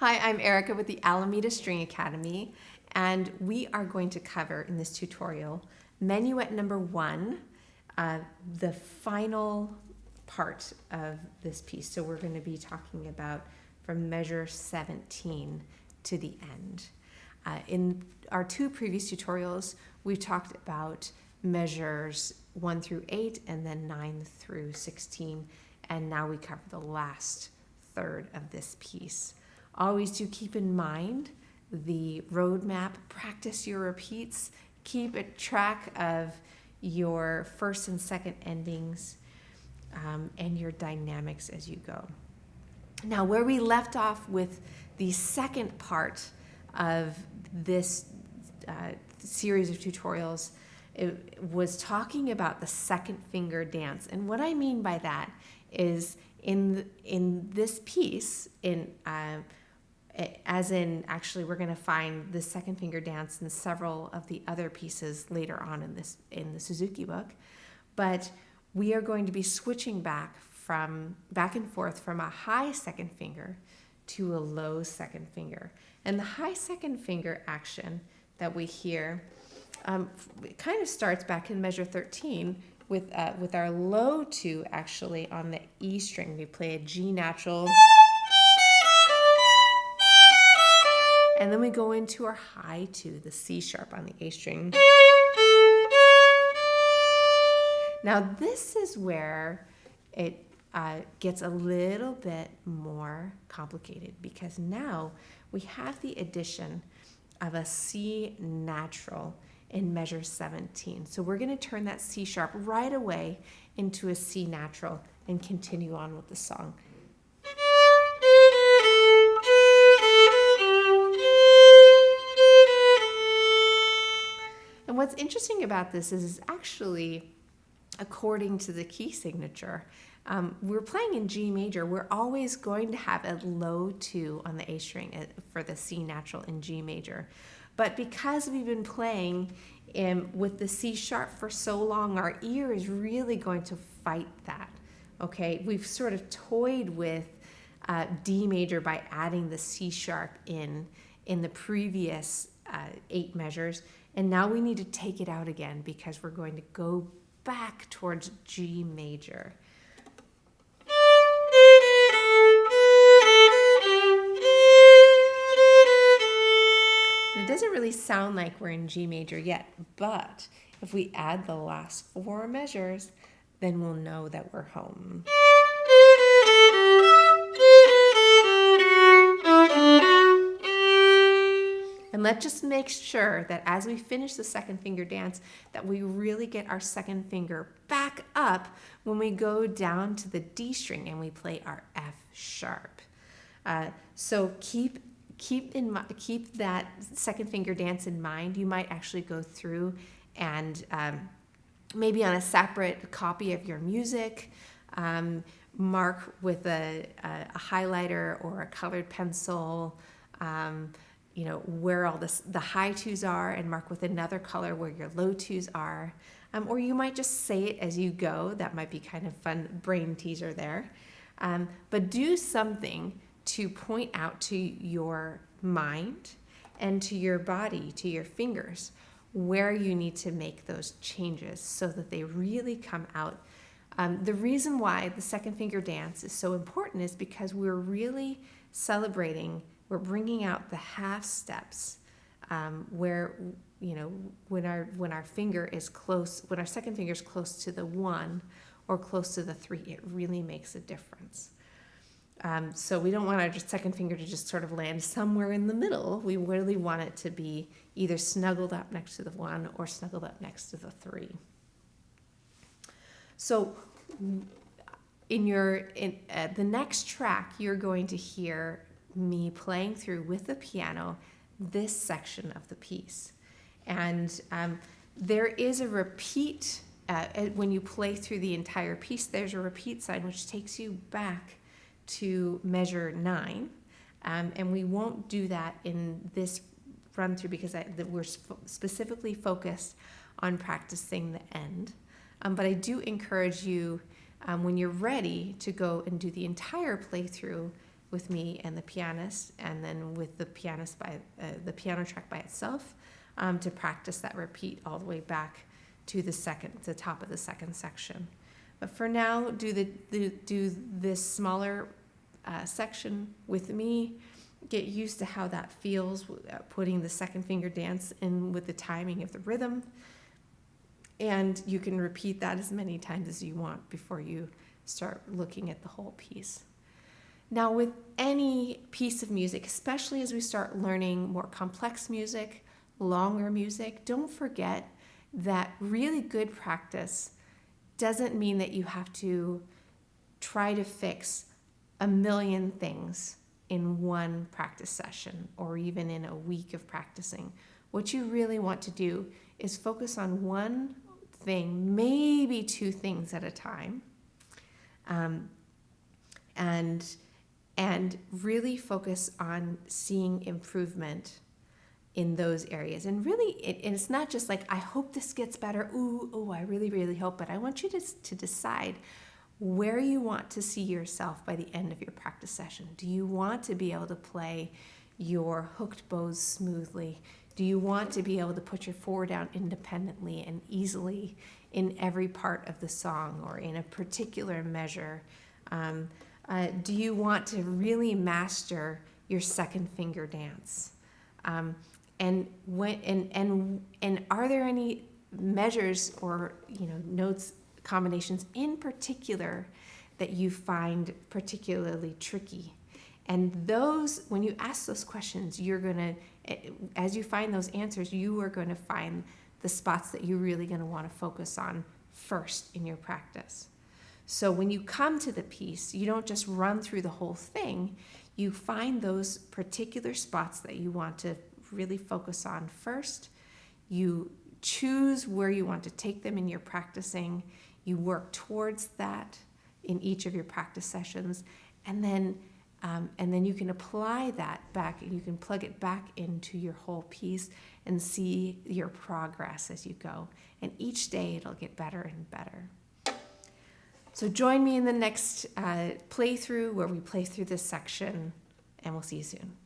Hi, I'm Erica with the Alameda String Academy, and we are going to cover in this tutorial Minuet number 1, the final part of this piece. So we're going to be talking about from measure 17 to the end. In our two previous tutorials, we've talked about measures 1 through 8 and then 9 through 16, and now we cover the last third of this piece. Always do keep in mind the roadmap, practice your repeats, keep a track of your first and second endings and your dynamics as you go. Now, where we left off with the second part of this series of tutorials, it was talking about the second finger dance. And what I mean by that is in this piece, actually we're going to find the second finger dance in several of the other pieces later on in the Suzuki book, but we are going to be switching back and forth from a high second finger to a low second finger. And the high second finger action that we hear it kind of starts back in measure 13 with our low 2 actually on the E string. We play a G natural, and then we go into our high 2, the C sharp on the A string. Now this is where it gets a little bit more complicated, because now we have the addition of a C natural in measure 17. So we're going to turn that C sharp right away into a C natural and continue on with the song. And what's interesting about this is actually, according to the key signature, we're playing in G major. We're always going to have a low 2 on the A string for the C natural in G major. But because we've been playing with the C sharp for so long, our ear is really going to fight that. Okay, we've sort of toyed with D major by adding the C sharp in the previous 8 measures, and now we need to take it out again because we're going to go back towards G major. It doesn't really sound like we're in G major yet, but if we add the last 4 measures, then we'll know that we're home. And let's just make sure that as we finish the second finger dance, that we really get our second finger back up when we go down to the D string and we play our F sharp. So keep that second finger dance in mind. You might actually go through and maybe on a separate copy of your music, mark with a highlighter or a colored pencil, where all the high 2s are, and mark with another color where your low 2s are. Or you might just say it as you go. That might be kind of fun brain teaser there. But do something to point out to your mind and to your body, to your fingers, where you need to make those changes so that they really come out. The reason why the second finger dance is so important is because we're really celebrating, we're bringing out the half steps where, when our finger is close, when our second finger is close to the 1 or close to the 3, it really makes a difference. So we don't want our second finger to just sort of land somewhere in the middle. We really want it to be either snuggled up next to the 1 or snuggled up next to the 3. So in the next track, you're going to hear me playing through with the piano this section of the piece. And there is a repeat, when you play through the entire piece, there's a repeat sign which takes you back to measure 9, and we won't do that in this run through because we're specifically focused on practicing the end. But I do encourage you, when you're ready, to go and do the entire playthrough with me and the pianist, and then with the pianist by the piano track by itself, to practice that repeat all the way back to the top of the second section. But for now, do this smaller section with me. Get used to how that feels, putting the second finger dance in with the timing of the rhythm. And you can repeat that as many times as you want before you start looking at the whole piece. Now, with any piece of music, especially as we start learning more complex music, longer music, don't forget that really good practice doesn't mean that you have to try to fix a million things in one practice session or even in a week of practicing. What you really want to do is focus on one thing, maybe two things at a time, and really focus on seeing improvement in those areas. And really, it's not just like, I hope this gets better. I really, really hope. But I want you to decide where you want to see yourself by the end of your practice session. Do you want to be able to play your hooked bows smoothly? Do you want to be able to put your four down independently and easily in every part of the song or in a particular measure? Do you want to really master your second finger dance? And are there any measures or notes, combinations in particular that you find particularly tricky? And those, when you ask those questions, you're gonna, as you find those answers, you are going to find the spots that you're really going to want to focus on first in your practice. So when you come to the piece, you don't just run through the whole thing. You find those particular spots that you want to really focus on first. You choose where you want to take them in your practicing. You work towards that in each of your practice sessions, and then you can apply that back, and you can plug it back into your whole piece and see your progress as you go. And each day it'll get better and better. So join me in the next playthrough where we play through this section, and we'll see you soon.